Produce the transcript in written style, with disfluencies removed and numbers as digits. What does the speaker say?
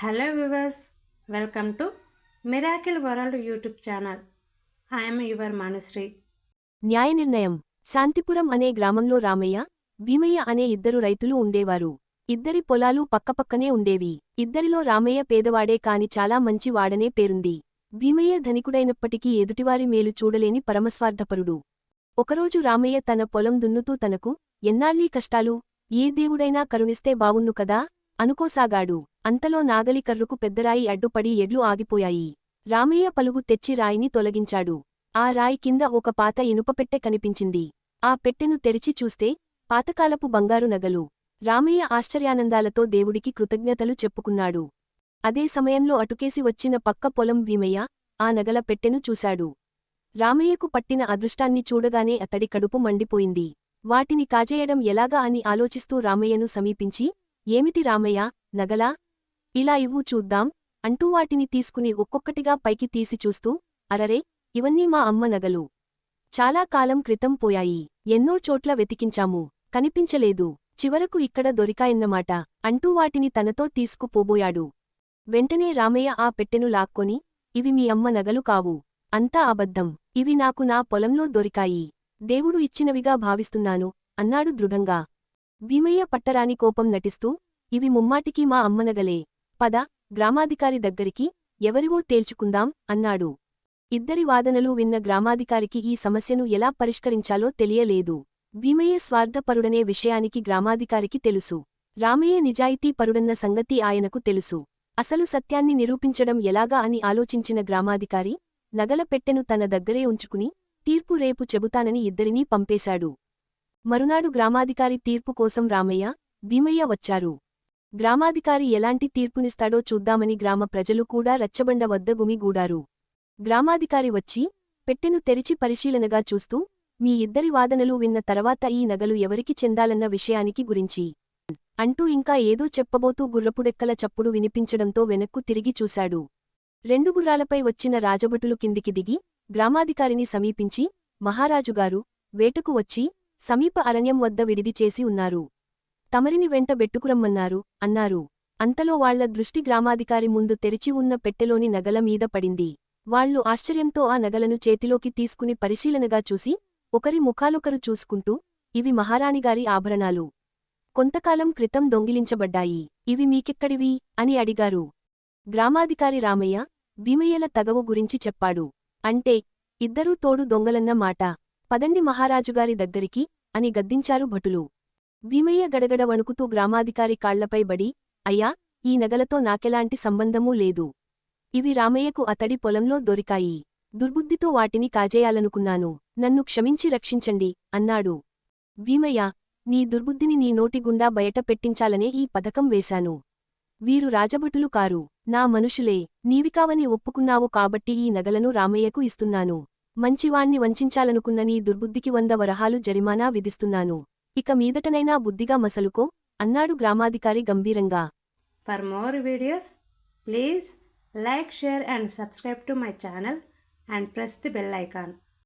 Hello viewers, welcome to Miracle World YouTube channel. I am your Manusri. న్యాయ నిర్ణయం. శాంతిపురం అనే గ్రామంలో రామయ్య, భీమయ్య అనే ఇద్దరు రైతులు ఉండేవారు. ఇద్దరి పొలాలు పక్కపక్కనే ఉండేవి. ఇద్దరిలో రామయ్య పేదవాడే కాని చాలా మంచి వాడనే పేరుంది. భీమయ్య ధనికుడైనప్పటికీ ఎదుటివారి మేలు చూడలేని పరమస్వార్థపరుడు. ఒకరోజు రామయ్య తన పొలం దున్నుతూ తనకు, ఎన్నాళ్ళీ కష్టాలు, ఏ దేవుడైనా కరుణిస్తే బావుణ్ణు కదా అనుకోసాగాడు. అంతలో నాగలి కర్రుకు పెద్దరాయి అడ్డుపడి ఎడ్లు ఆగిపోయాయి. రామయ్య పలుగు తెచ్చి రాయిని తొలగించాడు. ఆ రాయి కింద ఒక పాత ఇనుపపెట్టె కనిపించింది. ఆ పెట్టెను తెరిచి చూస్తే పాతకాలపు బంగారు నగలు. రామయ్య ఆశ్చర్యానందాలతో దేవుడికి కృతజ్ఞతలు చెప్పుకున్నాడు. అదే సమయంలో అటుకేసి వచ్చిన పక్క పొలం భీమయ్య ఆ నగల పెట్టెను చూశాడు. రామయ్యకు పట్టిన అదృష్టాన్ని చూడగానే అతడి కడుపు మండిపోయింది. వాటిని కాజేయడం ఎలాగా అని ఆలోచిస్తూ రామయ్యను సమీపించి, ఏమిటి రామయ్య, నగలా? ఇలా ఇవ్వు చూద్దాం అంటూ వాటిని తీసుకుని ఒక్కొక్కటిగా పైకి తీసి చూస్తూ, అరరే, ఇవన్నీ మా అమ్మ నగలు. చాలా కాలం క్రితం పోయాయి. ఎన్నో చోట్ల వెతికించాము, కనిపించలేదు. చివరకు ఇక్కడ దొరికాయన్నమాట అంటూ వాటిని తనతో తీసుకుపోబోయాడు. వెంటనే రామయ్య ఆ పెట్టెను లాక్కొని, ఇవి మీ అమ్మ నగలు కావు. అంతా అబద్ధం. ఇవి నాకు నా పొలంలో దొరికాయి. దేవుడు ఇచ్చినవిగా భావిస్తున్నాను అన్నాడు దృఢంగా. భీమయ్య పట్టరాని కోపం నటిస్తూ, ఇవి ముమ్మాటికీ మా అమ్మనగలే. పద, గ్రామాధికారి దగ్గరికి, ఎవరివో తేల్చుకుందాం అన్నాడు. ఇద్దరి వాదనలు విన్న గ్రామాధికారికి ఈ సమస్యను ఎలా పరిష్కరించాలో తెలియలేదు. భీమయ్య స్వార్థపరుడనే విషయానికి గ్రామాధికారికి తెలుసు. రామయ్య నిజాయితీపరుడన్న సంగతి ఆయనకు తెలుసు. అసలు సత్యాన్ని నిరూపించడం ఎలాగా అని ఆలోచించిన గ్రామాధికారి, నగల పెట్టెను తన దగ్గరే ఉంచుకుని, తీర్పు రేపు చెబుతానని ఇద్దరినీ పంపేశాడు. మరునాడు గ్రామాధికారి తీర్పు కోసం రామయ్య, భీమయ్య వచ్చారు. గ్రామాధికారి ఎలాంటి తీర్పునిస్తాడో చూద్దామని గ్రామ ప్రజలు కూడా రచ్చబండ వద్ద గుమిగూడారు. గ్రామాధికారి వచ్చి, పెట్టెను తెరిచి పరిశీలనగా చూస్తూ, మీ ఇద్దరి వాదనలు విన్న తర్వాత ఈ నగలు ఎవరికి చెందాలన్న విషయానికి గురించి అంటూ ఇంకా ఏదో చెప్పబోతూ గుర్రపుడెక్కల చప్పుడు వినిపించడంతో వెనక్కు తిరిగి చూశాడు. 2 గుర్రాలపై వచ్చిన రాజభటులు కిందికి దిగి, గ్రామాధికారిని సమీపించి, మహారాజుగారు, వేటకు వచ్చి, సమీప అరణ్యం వద్ద విడిది చేసి ఉన్నారు. తమరిని వెంట బెట్టుకురమ్మన్నారు అన్నారు. అంతలో వాళ్ల దృష్టి గ్రామాధికారి ముందు తెరిచి ఉన్న పెట్టెలోని నగల మీద పడింది. వాళ్లు ఆశ్చర్యంతో ఆ నగలను చేతిలోకి తీసుకుని పరిశీలనగా చూసి, ఒకరి ముఖాలొకరు చూసుకుంటూ, ఇవి మహారాణిగారి ఆభరణాలు. కొంతకాలం క్రితం దొంగిలించబడ్డాయి. ఇవి మీకెక్కడివి అని అడిగారు. గ్రామాధికారి రామయ్య, భీమయ్యల తగవు గురించి చెప్పాడు. అంటే, ఇద్దరూ తోడు దొంగలన్న మాట. పదండి మహారాజుగారి దగ్గరికి అని గద్దించారు భటులు. భీమయ్య గడగడ వణుకుతూ గ్రామాధికారి కాళ్లపై బడి, అయ్యా, ఈ నగలతో నాకెలాంటి సంబంధమూ లేదు. ఇవి రామయ్యకు అతడి పొలంలో దొరికాయి. దుర్బుద్ధితో వాటిని కాజేయాలనుకున్నాను. నన్ను క్షమించి రక్షించండి అన్నాడు. భీమయ్య, నీ దుర్బుద్ధిని నీ నోటిగుండా బయట పెట్టించాలనే ఈ పథకం వేశాను. వీరు రాజభటులు కారు, నా మనుషులే. నీవికావని ఒప్పుకున్నావు కాబట్టి ఈ నగలను రామయ్యకు ఇస్తున్నాను. మంచివాణ్ణి వంచాలనుకున్న నీ దుర్బుద్ధికి 100 వరహాలు జరిమానా విధిస్తున్నాను. ఇక మీదటనైనా బుద్ధిగా మసలుకో అన్నాడు గ్రామాధికారి గంభీరంగా. For more videos, please like, share and subscribe to my channel and press the bell icon.